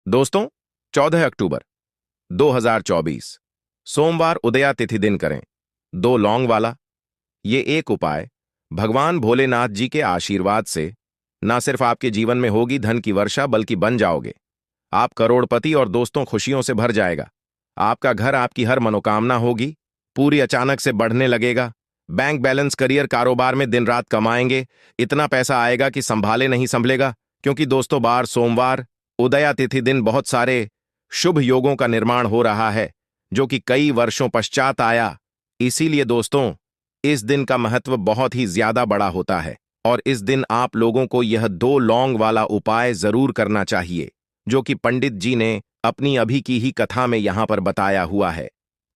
दोस्तों, 14 अक्टूबर 2024 सोमवार उदया तिथि दिन करें। दो लौंग वाला ये एक उपाय भगवान भोलेनाथ जी के आशीर्वाद से ना सिर्फ आपके जीवन में होगी धन की वर्षा, बल्कि बन जाओगे आप करोड़पति और दोस्तों खुशियों से भर जाएगा। आपका घर, आपकी हर मनोकामना होगी पूरी, अचानक से बढ़ने लगेगा। बैंक बैलेंस, करियर, कारोबार में दिन रात कमाएंगे, इतना पैसा आएगा कि संभाले नहीं संभलेगा। क्योंकि दोस्तों, बार सोमवार उदया तिथि दिन बहुत सारे शुभ योगों का निर्माण हो रहा है जो कि कई वर्षों पश्चात आया। इसीलिए दोस्तों, इस दिन का महत्व बहुत ही ज्यादा बड़ा होता है और इस दिन आप लोगों को यह दो लौंग वाला उपाय जरूर करना चाहिए जो कि पंडित जी ने अपनी अभी की ही कथा में यहां पर बताया हुआ है।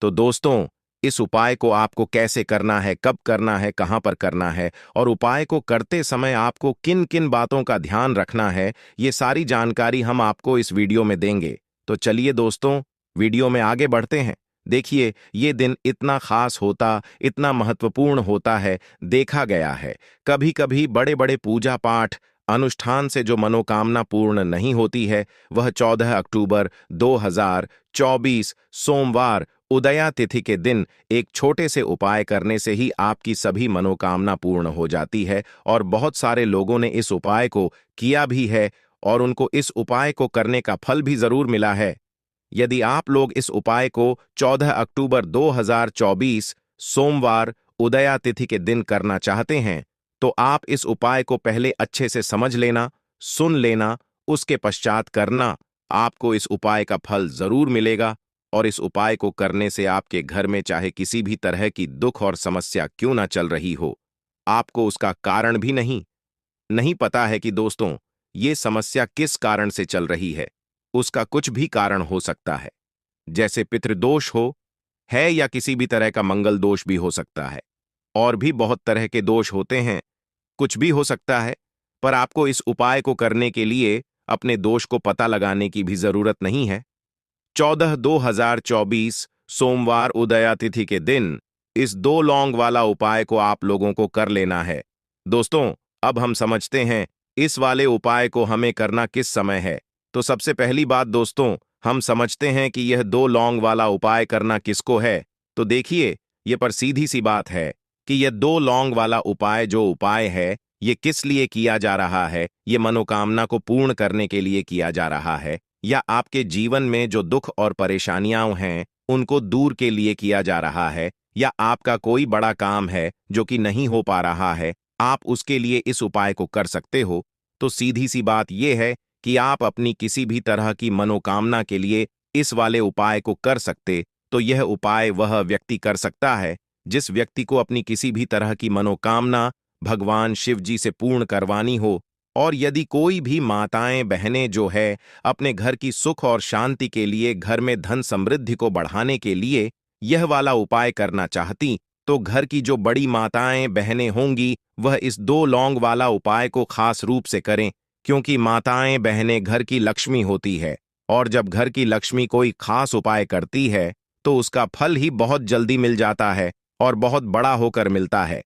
तो दोस्तों, इस उपाय को आपको कैसे करना है, कब करना है, कहां पर करना है और उपाय को करते समय आपको किन किन बातों का ध्यान रखना है, ये सारी जानकारी हम आपको इस वीडियो में देंगे। तो चलिए दोस्तों, वीडियो में आगे बढ़ते हैं। देखिए, ये दिन इतना खास होता, इतना महत्वपूर्ण होता है, देखा गया है कभी कभी बड़े बड़े पूजा पाठ अनुष्ठान से जो मनोकामना पूर्ण नहीं होती है, वह 14 अक्टूबर 2024 सोमवार उदया तिथि के दिन एक छोटे से उपाय करने से ही आपकी सभी मनोकामना पूर्ण हो जाती है। और बहुत सारे लोगों ने इस उपाय को किया भी है और उनको इस उपाय को करने का फल भी जरूर मिला है। यदि आप लोग इस उपाय को 14 अक्टूबर 2024 सोमवार उदया तिथि के दिन करना चाहते हैं, तो आप इस उपाय को पहले अच्छे से समझ लेना, सुन लेना, उसके पश्चात करना। आपको इस उपाय का फल जरूर मिलेगा और इस उपाय को करने से आपके घर में चाहे किसी भी तरह की दुख और समस्या क्यों ना चल रही हो, आपको उसका कारण भी नहीं नहीं पता है कि दोस्तों, ये समस्या किस कारण से चल रही है। उसका कुछ भी कारण हो सकता है, जैसे पितृदोष हो है या किसी भी तरह का मंगल दोष भी हो सकता है। और भी बहुत तरह के दोष होते हैं, कुछ भी हो सकता है। पर आपको इस उपाय को करने के लिए अपने दोष को पता लगाने की भी जरूरत नहीं है। 14/2/2024 सोमवार उदया तिथि के दिन इस दो लौंग वाला उपाय को आप लोगों को कर लेना है। दोस्तों, अब हम समझते हैं इस वाले उपाय को हमें करना किस समय है। तो सबसे पहली बात दोस्तों, हम समझते हैं कि यह दो लौंग वाला उपाय करना किसको है। तो देखिए, यह पर सीधी सी बात है कि यह दो लौंग वाला उपाय जो उपाय है, ये किस लिए किया जा रहा है। ये मनोकामना को पूर्ण करने के लिए किया जा रहा है, या आपके जीवन में जो दुख और परेशानियां हैं उनको दूर के लिए किया जा रहा है, या आपका कोई बड़ा काम है जो कि नहीं हो पा रहा है, आप उसके लिए इस उपाय को कर सकते हो। तो सीधी सी बात यह है कि आप अपनी किसी भी तरह की मनोकामना के लिए इस वाले उपाय को कर सकते। तो यह उपाय वह व्यक्ति कर सकता है जिस व्यक्ति को अपनी किसी भी तरह की मनोकामना भगवान शिव जी से पूर्ण करवानी हो। और यदि कोई भी माताएं बहनें जो है अपने घर की सुख और शांति के लिए, घर में धन समृद्धि को बढ़ाने के लिए यह वाला उपाय करना चाहती, तो घर की जो बड़ी माताएं बहनें होंगी वह इस दो लौंग वाला उपाय को खास रूप से करें। क्योंकि माताएं बहनें घर की लक्ष्मी होती है और जब घर की लक्ष्मी कोई खास उपाय करती है तो उसका फल ही बहुत जल्दी मिल जाता है और बहुत बड़ा होकर मिलता है।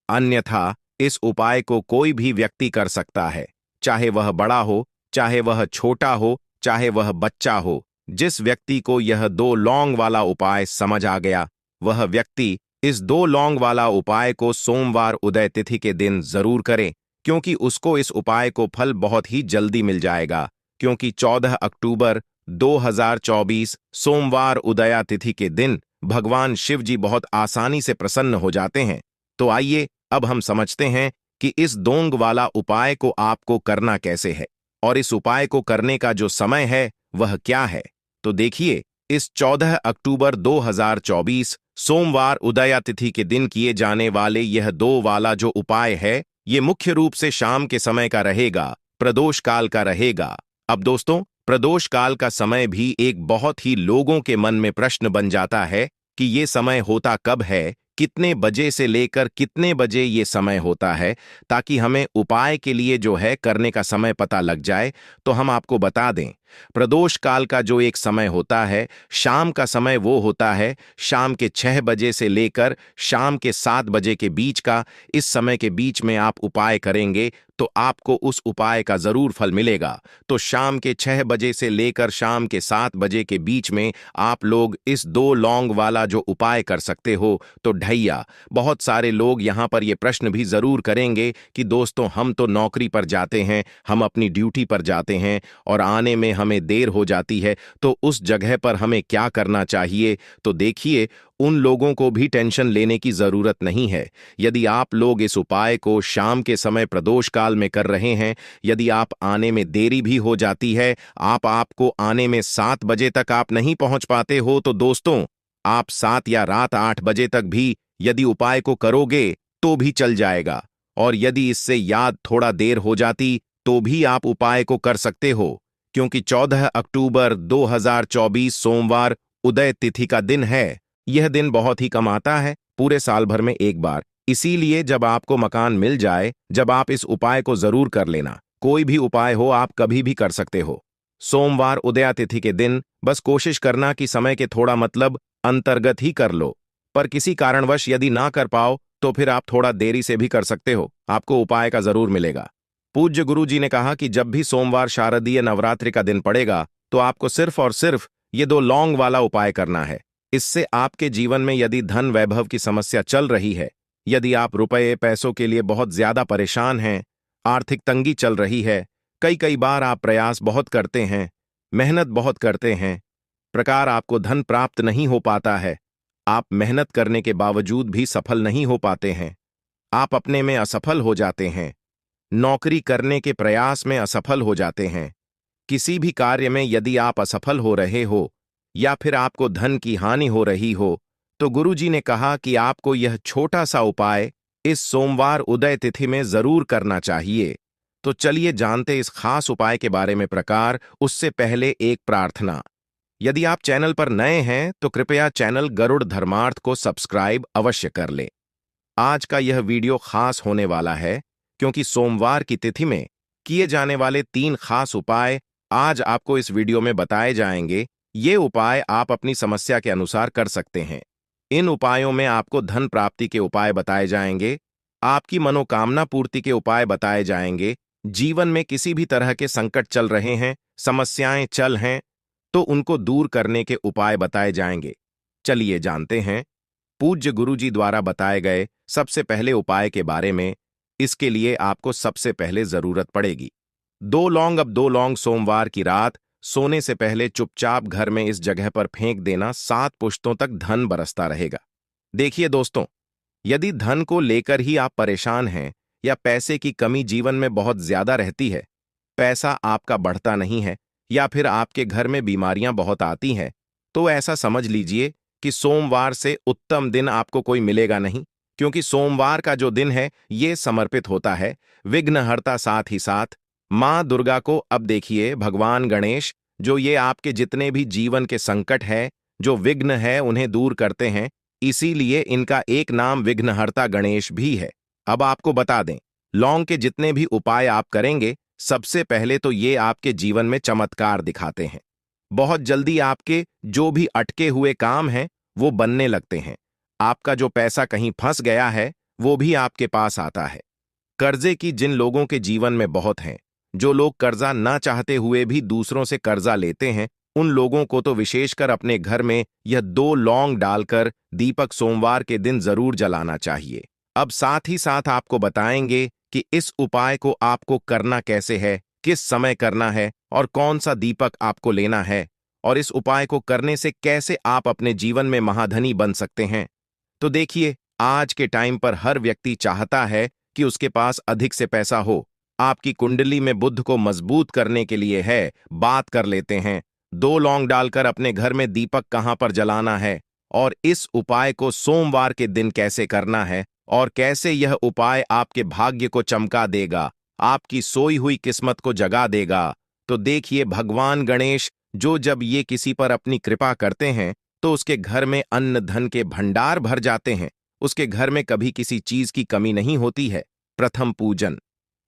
अन्यथा इस उपाय को कोई भी व्यक्ति कर सकता है, चाहे वह बड़ा हो, चाहे वह छोटा हो, चाहे वह बच्चा हो। जिस व्यक्ति को यह दो लौंग वाला उपाय समझ आ गया, वह व्यक्ति इस दो लौंग वाला उपाय को सोमवार उदय तिथि के दिन जरूर करे, क्योंकि उसको इस उपाय को फल बहुत ही जल्दी मिल जाएगा। क्योंकि 14 अक्टूबर 2024 सोमवार उदया तिथि के दिन भगवान शिव जी बहुत आसानी से प्रसन्न हो जाते हैं। तो आइए अब हम समझते हैं कि इस दोंग वाला उपाय को आपको करना कैसे है और इस उपाय को करने का जो समय है वह क्या है। तो देखिए, इस 14 अक्टूबर 2024 सोमवार उदया तिथि के दिन किए जाने वाले यह दो वाला जो उपाय है, ये मुख्य रूप से शाम के समय का रहेगा, प्रदोष काल का रहेगा। अब दोस्तों, प्रदोष काल का समय भी एक बहुत ही लोगों के मन में प्रश्न बन जाता है कि ये समय होता कब है, कितने बजे से लेकर कितने बजे ये समय होता है, ताकि हमें उपाय के लिए जो है करने का समय पता लग जाए। तो हम आपको बता दें प्रदोष काल का जो एक समय होता है, शाम का समय, वो होता है शाम के 6 बजे से लेकर शाम के 7 बजे के बीच का। इस समय के बीच में आप उपाय करेंगे तो आपको उस उपाय का जरूर फल मिलेगा। तो शाम के 6 बजे से लेकर शाम के 7 बजे के बीच में आप लोग इस 2 लौंग वाला जो उपाय कर सकते हो। तो ढैया, बहुत सारे लोग यहाँ पर ये प्रश्न भी जरूर करेंगे कि दोस्तों, हम तो नौकरी पर जाते हैं, हम अपनी ड्यूटी पर जाते हैं और आने में हमें देर हो जाती है, तो उस जगह पर हमें क्या करना चाहिए? तो देखिए, उन लोगों को भी टेंशन लेने की जरूरत नहीं है। यदि आप लोग इस उपाय को शाम के समय प्रदोष काल में कर रहे हैं, यदि आप आने में देरी भी हो जाती है, आपको आने में 7 बजे तक आप नहीं पहुंच पाते हो, तो दोस्तों, आप 7 या रात 8 बजे तक भी यदि उपाय को करोगे तो भी चल जाएगा। और यदि इससे याद थोड़ा देर हो जाती तो भी आप उपाय को कर सकते हो, क्योंकि 14 अक्टूबर 2024 सोमवार उदय तिथि का दिन है। यह दिन बहुत ही कम आता है, पूरे साल भर में एक बार। इसीलिए जब आपको मकान मिल जाए, जब आप इस उपाय को जरूर कर लेना। कोई भी उपाय हो, आप कभी भी कर सकते हो। सोमवार उदया तिथि के दिन बस कोशिश करना कि समय के थोड़ा मतलब अंतर्गत ही कर लो। पर किसी कारणवश यदि ना कर पाओ तो फिर आप थोड़ा देरी से भी कर सकते हो, आपको उपाय का जरूर मिलेगा। पूज्य गुरु जी ने कहा कि जब भी सोमवार शारदीय नवरात्रि का दिन पड़ेगा तो आपको सिर्फ और सिर्फ ये 2 लौंग वाला उपाय करना है। इससे आपके जीवन में यदि धन वैभव की समस्या चल रही है, यदि आप रुपये पैसों के लिए बहुत ज्यादा परेशान हैं, आर्थिक तंगी चल रही है, कई कई बार आप प्रयास बहुत करते हैं, मेहनत बहुत करते हैं, प्रकार आपको धन प्राप्त नहीं हो पाता है, आप मेहनत करने के बावजूद भी सफल नहीं हो पाते हैं, आप अपने में असफल हो जाते हैं, नौकरी करने के प्रयास में असफल हो जाते हैं, किसी भी कार्य में यदि आप असफल हो रहे हो या फिर आपको धन की हानि हो रही हो, तो गुरुजी ने कहा कि आपको यह छोटा सा उपाय इस सोमवार उदय तिथि में जरूर करना चाहिए। तो चलिए जानते इस खास उपाय के बारे में। प्रकार, उससे पहले एक प्रार्थना। यदि आप चैनल पर नए हैं तो कृपया चैनल गरुड़ धर्मार्थ को सब्सक्राइब अवश्य कर लें। आज का यह वीडियो खास होने वाला है क्योंकि सोमवार की तिथि में किए जाने वाले 3 खास उपाय आज आपको इस वीडियो में बताए जाएंगे। ये उपाय आप अपनी समस्या के अनुसार कर सकते हैं। इन उपायों में आपको धन प्राप्ति के उपाय बताए जाएंगे, आपकी मनोकामना पूर्ति के उपाय बताए जाएंगे, जीवन में किसी भी तरह के संकट चल रहे हैं, समस्याएं चल हैं, तो उनको दूर करने के उपाय बताए जाएंगे। चलिए जानते हैं पूज्य गुरुजी द्वारा बताए गए सबसे पहले उपाय के बारे में। इसके लिए आपको सबसे पहले जरूरत पड़ेगी 2 लौंग। अब 2 लौंग सोमवार की रात सोने से पहले चुपचाप घर में इस जगह पर फेंक देना। 7 पुश्तों तक धन बरसता रहेगा। देखिए दोस्तों, यदि धन को लेकर ही आप परेशान हैं या पैसे की कमी जीवन में बहुत ज्यादा रहती है, पैसा आपका बढ़ता नहीं है या फिर आपके घर में बीमारियां बहुत आती हैं, तो ऐसा समझ लीजिए कि सोमवार से उत्तम दिन आपको कोई मिलेगा नहीं, क्योंकि सोमवार का जो दिन है ये समर्पित होता है विघ्नहर्ता, साथ ही साथ माँ दुर्गा को। अब देखिए, भगवान गणेश जो ये आपके जितने भी जीवन के संकट है, जो विघ्न है, उन्हें दूर करते हैं, इसीलिए इनका एक नाम विघ्नहर्ता गणेश भी है। अब आपको बता दें, लौंग के जितने भी उपाय आप करेंगे, सबसे पहले तो ये आपके जीवन में चमत्कार दिखाते हैं। बहुत जल्दी आपके जो भी अटके हुए काम हैं वो बनने लगते हैं। आपका जो पैसा कहीं फंस गया है वो भी आपके पास आता है। कर्जे की जिन लोगों के जीवन में बहुत हैं, जो लोग कर्जा ना चाहते हुए भी दूसरों से कर्जा लेते हैं, उन लोगों को तो विशेषकर अपने घर में यह 2 लौंग डालकर दीपक सोमवार के दिन जरूर जलाना चाहिए। अब साथ ही साथ आपको बताएंगे कि इस उपाय को आपको करना कैसे है, किस समय करना है और कौन सा दीपक आपको लेना है, और इस उपाय को करने से कैसे आप अपने जीवन में महाधनी बन सकते हैं। तो देखिए, आज के टाइम पर हर व्यक्ति चाहता है कि उसके पास अधिक से पैसा हो। आपकी कुंडली में बुध को मजबूत करने के लिए है, बात कर लेते हैं। 2 लौंग डालकर अपने घर में दीपक कहां पर जलाना है और इस उपाय को सोमवार के दिन कैसे करना है और कैसे यह उपाय आपके भाग्य को चमका देगा, आपकी सोई हुई किस्मत को जगा देगा। तो देखिए, भगवान गणेश जो जब ये किसी पर अपनी कृपा करते हैं तो उसके घर में अन्न धन के भंडार भर जाते हैं, उसके घर में कभी किसी चीज की कमी नहीं होती है। प्रथम पूजन।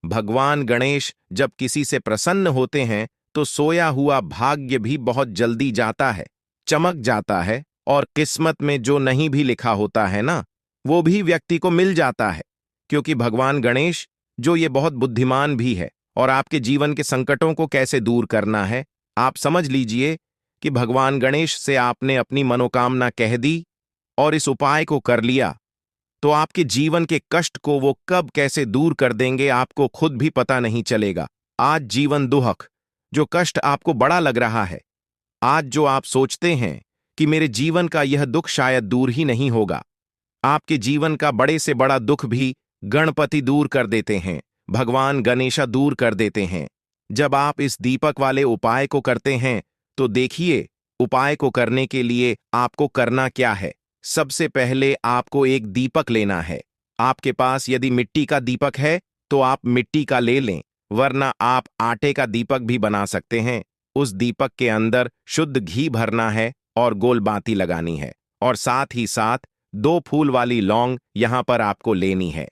भगवान गणेश जब किसी से प्रसन्न होते हैं तो सोया हुआ भाग्य भी बहुत जल्दी जाता है, चमक जाता है, और किस्मत में जो नहीं भी लिखा होता है ना, वो भी व्यक्ति को मिल जाता है। क्योंकि भगवान गणेश, जो ये बहुत बुद्धिमान भी है, और आपके जीवन के संकटों को कैसे दूर करना है, आप समझ लीजिए कि भगवान गणेश से आपने अपनी मनोकामना कह दी और इस उपाय को कर लिया, तो आपके जीवन के कष्ट को वो कब कैसे दूर कर देंगे आपको खुद भी पता नहीं चलेगा। आज जीवन दुहक, जो कष्ट आपको बड़ा लग रहा है, आज जो आप सोचते हैं कि मेरे जीवन का यह दुख शायद दूर ही नहीं होगा, आपके जीवन का बड़े से बड़ा दुख भी गणपति दूर कर देते हैं, भगवान गणेशा दूर कर देते हैं। जब आप इस दीपक वाले उपाय को करते हैं, तो देखिए, उपाय को करने के लिए आपको करना क्या है। सबसे पहले आपको एक दीपक लेना है। आपके पास यदि मिट्टी का दीपक है तो आप मिट्टी का ले लें, वरना आप आटे का दीपक भी बना सकते हैं। उस दीपक के अंदर शुद्ध घी भरना है और गोल बाती लगानी है, और साथ ही साथ 2 फूल वाली लौंग यहां पर आपको लेनी है।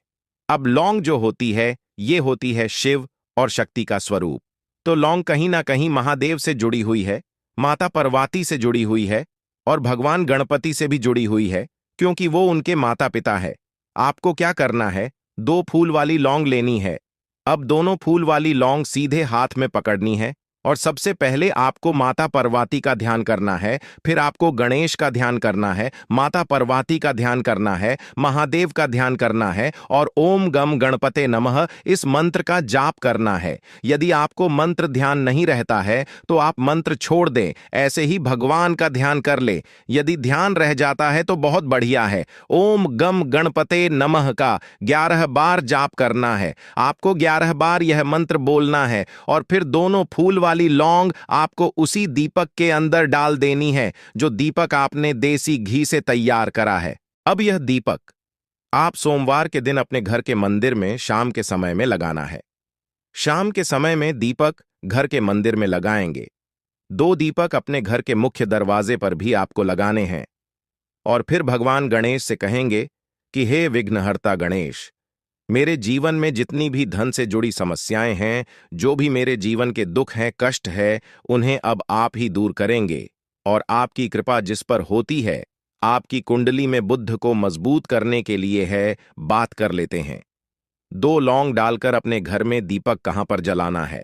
अब लौंग जो होती है, ये होती है शिव और शक्ति का स्वरूप। तो लौंग कहीं ना कहीं महादेव से जुड़ी हुई है, माता पार्वती से जुड़ी हुई है, और भगवान गणपति से भी जुड़ी हुई है, क्योंकि वो उनके माता पिता है। आपको क्या करना है, 2 फूल वाली लौंग लेनी है। अब दोनों फूल वाली लौंग सीधे हाथ में पकड़नी है, और सबसे पहले आपको माता पार्वती का ध्यान करना है, फिर आपको गणेश का ध्यान करना है, माता पार्वती का ध्यान करना है, महादेव का ध्यान करना है, और ओम गम गणपते नमः इस मंत्र का जाप करना है। यदि आपको मंत्र ध्यान नहीं रहता है तो आप मंत्र छोड़ दें, ऐसे ही भगवान का ध्यान कर ले। यदि ध्यान रह जाता है तो बहुत बढ़िया है। ओम गम गणपते नमः का 11 बार जाप करना है। आपको 11 बार यह मंत्र बोलना है, और फिर दोनों फूल वाली लौंग आपको उसी दीपक के अंदर डाल देनी है, जो दीपक आपने देसी घी से तैयार करा है। अब यह दीपक आप सोमवार के दिन अपने घर के मंदिर में शाम के समय में लगाना है। शाम के समय में दीपक घर के मंदिर में लगाएंगे। 2 दीपक अपने घर के मुख्य दरवाजे पर भी आपको लगाने हैं, और फिर भगवान गणेश से कहेंगे कि हे विघ्नहर्ता गणेश, मेरे जीवन में जितनी भी धन से जुड़ी समस्याएं हैं, जो भी मेरे जीवन के दुख हैं, कष्ट है, उन्हें अब आप ही दूर करेंगे। और आपकी कृपा जिस पर होती है, आपकी कुंडली में बुद्ध को मजबूत करने के लिए है। बात कर लेते हैं। 2 लौंग डालकर अपने घर में दीपक कहां पर जलाना है,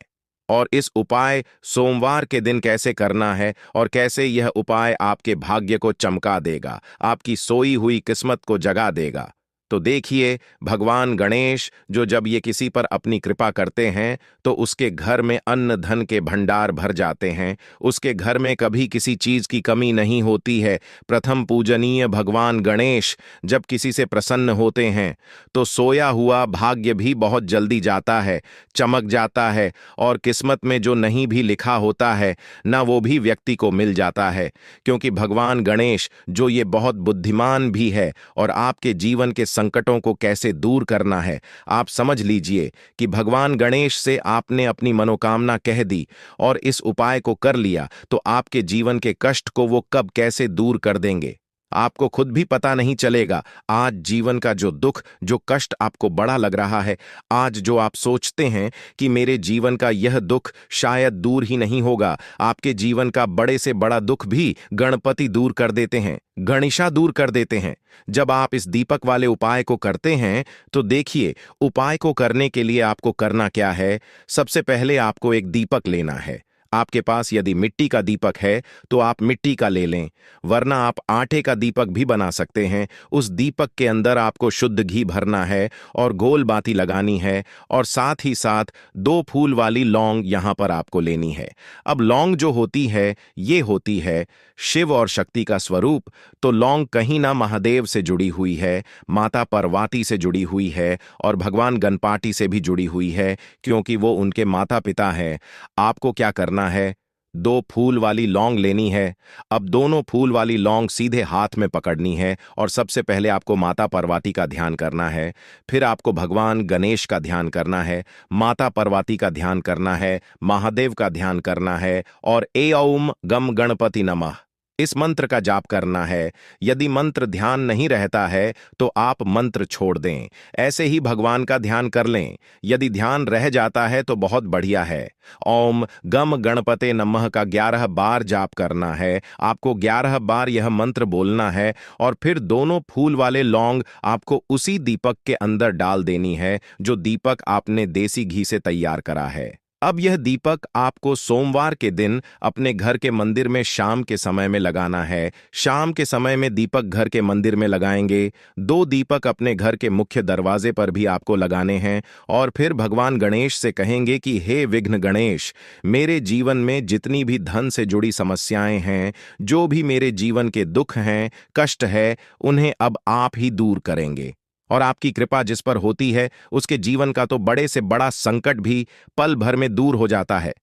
और इस उपाय सोमवार के दिन कैसे करना है, और कैसे यह उपाय आपके भाग्य को चमका देगा, आपकी सोई हुई किस्मत को जगा देगा। तो देखिए, भगवान गणेश जो जब ये किसी पर अपनी कृपा करते हैं, तो उसके घर में अन्न धन के भंडार भर जाते हैं। उसके घर में कभी किसी चीज की कमी नहीं होती है। प्रथम पूजनीय भगवान गणेश जब किसी से प्रसन्न होते हैं, तो सोया हुआ भाग्य भी बहुत जल्दी जाता है, चमक जाता है, और किस्मत में जो नहीं भी लिखा होता है ना, वो भी व्यक्ति को मिल जाता है। क्योंकि भगवान गणेश जो ये बहुत बुद्धिमान भी है, और आपके जीवन के संकटों को कैसे दूर करना है, आप समझ लीजिए कि भगवान गणेश से आपने अपनी मनोकामना कह दी और इस उपाय को कर लिया, तो आपके जीवन के कष्ट को वो कब कैसे दूर कर देंगे, आपको खुद भी पता नहीं चलेगा। आज जीवन का जो दुख, जो कष्ट आपको बड़ा लग रहा है, आज जो आप सोचते हैं कि मेरे जीवन का यह दुख शायद दूर ही नहीं होगा, आपके जीवन का बड़े से बड़ा दुख भी गणपति दूर कर देते हैं, गणेशा दूर कर देते हैं। जब आप इस दीपक वाले उपाय को करते हैं, तो देखिए, उपाय को करने के लिए आपको करना क्या है। सबसे पहले आपको एक दीपक लेना है। आपके पास यदि मिट्टी का दीपक है तो आप मिट्टी का ले लें, वरना आप आटे का दीपक भी बना सकते हैं। उस दीपक के अंदर आपको शुद्ध घी भरना है और गोल बाती लगानी है, और साथ ही साथ 2 फूल वाली लौंग यहां पर आपको लेनी है। अब लौंग जो होती है, ये होती है शिव और शक्ति का स्वरूप। तो लौंग कहीं ना महादेव से जुड़ी हुई है, माता पार्वती से जुड़ी हुई है, और भगवान गणपति से भी जुड़ी हुई है, क्योंकि वो उनके माता पिता हैं। आपको क्या करना है, 2 फूल वाली लौंग लेनी है। अब दोनों फूल वाली लौंग सीधे हाथ में पकड़नी है, और सबसे पहले आपको माता पार्वती का ध्यान करना है, फिर आपको भगवान गणेश का ध्यान करना है, माता पार्वती का ध्यान करना है, महादेव का ध्यान करना है, और ए ओम गम गणपति नमः इस मंत्र का जाप करना है। यदि मंत्र ध्यान नहीं रहता है तो आप मंत्र छोड़ दें। ऐसे ही भगवान का ध्यान कर लें। यदि ध्यान रह जाता है तो बहुत बढ़िया है। ओम गम गणपते नमः का 11 बार जाप करना है। आपको 11 बार यह मंत्र बोलना है और फिर दोनों फूल वाले लौंग आपको उसी दीपक के अंदर डाल देनी है जो दीपक आपने देसी घी से तैयार करा है। अब यह दीपक आपको सोमवार के दिन अपने घर के मंदिर में शाम के समय में लगाना है। शाम के समय में दीपक घर के मंदिर में लगाएंगे। 2 दीपक अपने घर के मुख्य दरवाजे पर भी आपको लगाने हैं और फिर भगवान गणेश से कहेंगे कि हे विघ्न गणेश, मेरे जीवन में जितनी भी धन से जुड़ी समस्याएं हैं, जो भी मेरे जीवन के दुख हैं, कष्ट है, उन्हें अब आप ही दूर करेंगे। और आपकी कृपा जिस पर होती है उसके जीवन का तो बड़े से बड़ा संकट भी पल भर में दूर हो जाता है।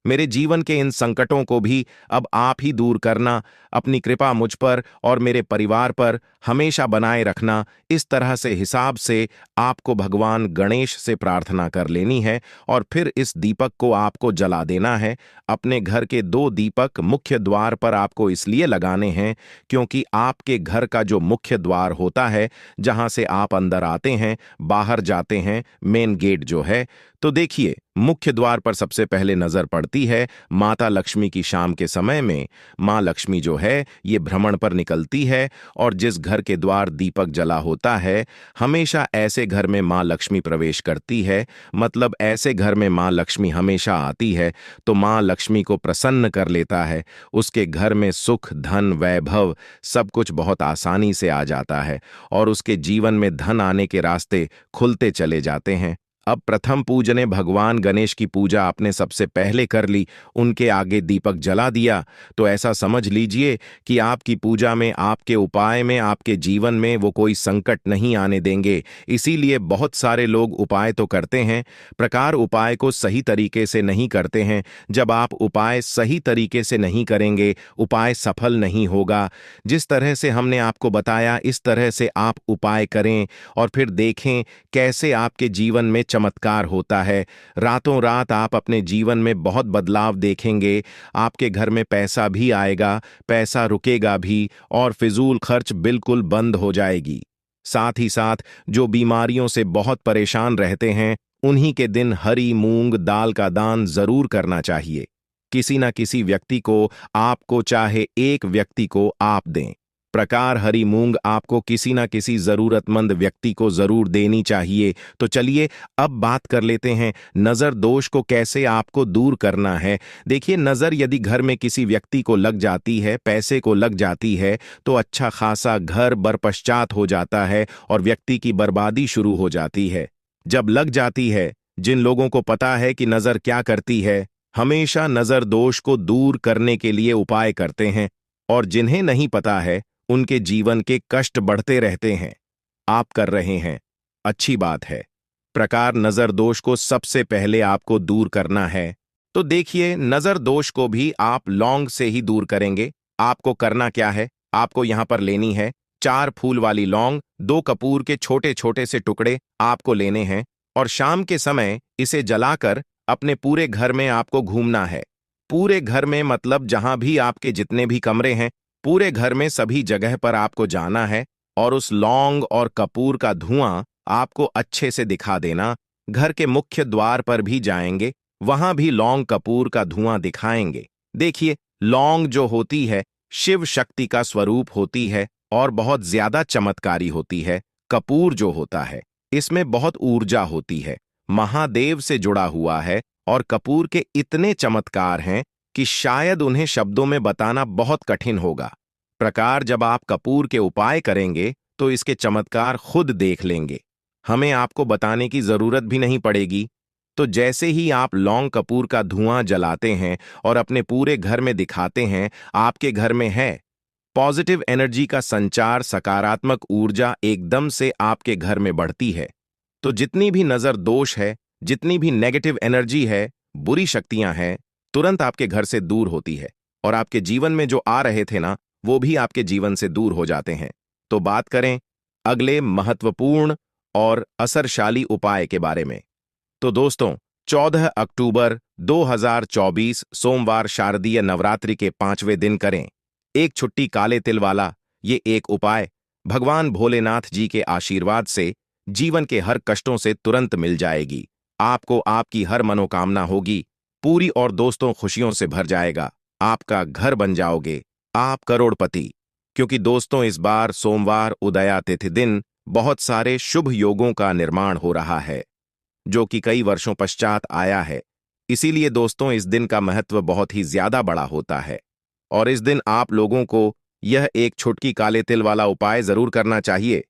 मेरे जीवन के इन संकटों को भी अब आप ही दूर करना, अपनी कृपा मुझ पर और मेरे परिवार पर हमेशा बनाए रखना। इस तरह से हिसाब से आपको भगवान गणेश से प्रार्थना कर लेनी है और फिर इस दीपक को आपको जला देना है। अपने घर के 2 दीपक मुख्य द्वार पर आपको इसलिए लगाने हैं क्योंकि आपके घर का जो मुख्य द्वार होता है, जहां से आप अंदर आते हैं, बाहर जाते हैं, मेन गेट जो है, तो देखिए मुख्य द्वार पर सबसे पहले नजर पड़ती है माता लक्ष्मी की। शाम के समय में मां लक्ष्मी जो है ये भ्रमण पर निकलती है और जिस घर के द्वार दीपक जला होता है, हमेशा ऐसे घर में मां लक्ष्मी प्रवेश करती है। मतलब ऐसे घर में मां लक्ष्मी हमेशा आती है तो मां लक्ष्मी को प्रसन्न कर लेता है। उसके घर में सुख, धन, वैभव सब कुछ बहुत आसानी से आ जाता है और उसके जीवन में धन आने के रास्ते खुलते चले जाते हैं। अब प्रथम पूजने भगवान गणेश की पूजा आपने सबसे पहले कर ली, उनके आगे दीपक जला दिया, तो ऐसा समझ लीजिए कि आपकी पूजा में, आपके उपाय में, आपके जीवन में वो कोई संकट नहीं आने देंगे। इसीलिए बहुत सारे लोग उपाय तो करते हैं, प्रकार उपाय को सही तरीके से नहीं करते हैं। जब आप उपाय सही तरीके से नहीं करेंगे, उपाय सफल नहीं होगा। जिस तरह से हमने आपको बताया इस तरह से आप उपाय करें और फिर देखें कैसे आपके जीवन में चमत्कार होता है। रातों रात आप अपने जीवन में बहुत बदलाव देखेंगे। आपके घर में पैसा भी आएगा, पैसा रुकेगा भी और फिजूल खर्च बिल्कुल बंद हो जाएगी। साथ ही साथ जो बीमारियों से बहुत परेशान रहते हैं, उन्हीं के दिन हरी मूंग दाल का दान जरूर करना चाहिए। किसी न किसी व्यक्ति को, आपको चाहे एक व्यक्ति को आप दें। प्रकार हरी मूंग आपको किसी न किसी जरूरतमंद व्यक्ति को जरूर देनी चाहिए। तो चलिए अब बात कर लेते हैं नजर दोष को कैसे आपको दूर करना है। देखिए, नजर यदि घर में किसी व्यक्ति को लग जाती है, पैसे को लग जाती है, तो अच्छा खासा घर बरपश्चात हो जाता है और व्यक्ति की बर्बादी शुरू हो जाती है। जब लग जाती है, जिन लोगों को पता है कि नजर क्या करती है, हमेशा नजर दोष को दूर करने के लिए उपाय करते हैं और जिन्हें नहीं पता है उनके जीवन के कष्ट बढ़ते रहते हैं। आप कर रहे हैं, अच्छी बात है। प्रकार नजर दोष को सबसे पहले आपको दूर करना है। तो देखिए, नजर दोष को भी आप लौंग से ही दूर करेंगे। आपको करना क्या है, आपको यहां पर लेनी है 4 फूल वाली लौंग, 2 कपूर के छोटे छोटे से टुकड़े आपको लेने हैं और शाम के समय इसे जलाकर अपने पूरे घर में आपको घूमना है। पूरे घर में मतलब जहां भी आपके जितने भी कमरे हैं, पूरे घर में सभी जगह पर आपको जाना है और उस लौंग और कपूर का धुआं आपको अच्छे से दिखा देना। घर के मुख्य द्वार पर भी जाएंगे, वहां भी लौंग कपूर का धुआं दिखाएंगे। देखिए, लौंग जो होती है शिव शक्ति का स्वरूप होती है और बहुत ज्यादा चमत्कारी होती है। कपूर जो होता है इसमें बहुत ऊर्जा होती है, महादेव से जुड़ा हुआ है और कपूर के इतने चमत्कार हैं कि शायद उन्हें शब्दों में बताना बहुत कठिन होगा। प्रकार जब आप कपूर के उपाय करेंगे तो इसके चमत्कार खुद देख लेंगे, हमें आपको बताने की जरूरत भी नहीं पड़ेगी। तो जैसे ही आप लौंग कपूर का धुआं जलाते हैं और अपने पूरे घर में दिखाते हैं, आपके घर में है पॉजिटिव एनर्जी का संचार, सकारात्मक ऊर्जा एकदम से आपके घर में बढ़ती है। तो जितनी भी नजर दोष है, जितनी भी नेगेटिव एनर्जी है, बुरी शक्तियां हैं, तुरंत आपके घर से दूर होती है और आपके जीवन में जो आ रहे थे ना, वो भी आपके जीवन से दूर हो जाते हैं। तो बात करें अगले महत्वपूर्ण और असरशाली उपाय के बारे में। तो दोस्तों, 14 अक्टूबर 2024 सोमवार शारदीय नवरात्रि के 5वें दिन करें। एक छुट्टी काले तिल वाला ये एक उपाय भगवान भोलेनाथ जी के आशीर्वाद से जीवन के हर कष्टों से तुरंत मिल जाएगी। आपको आपकी हर मनोकामना होगी पूरी और दोस्तों खुशियों से भर जाएगा। आपका घर बन जाओगे, आप करोड़पति। क्योंकि दोस्तों इस बार सोमवार उदया तिथि दिन बहुत सारे शुभ योगों का निर्माण हो रहा है जो कि कई वर्षों पश्चात आया है। इसीलिए दोस्तों इस दिन का महत्व बहुत ही ज्यादा बड़ा होता है और इस दिन आप लोगों को यह एक छुटकी काले तिल वाला उपाय जरूर करना चाहिए।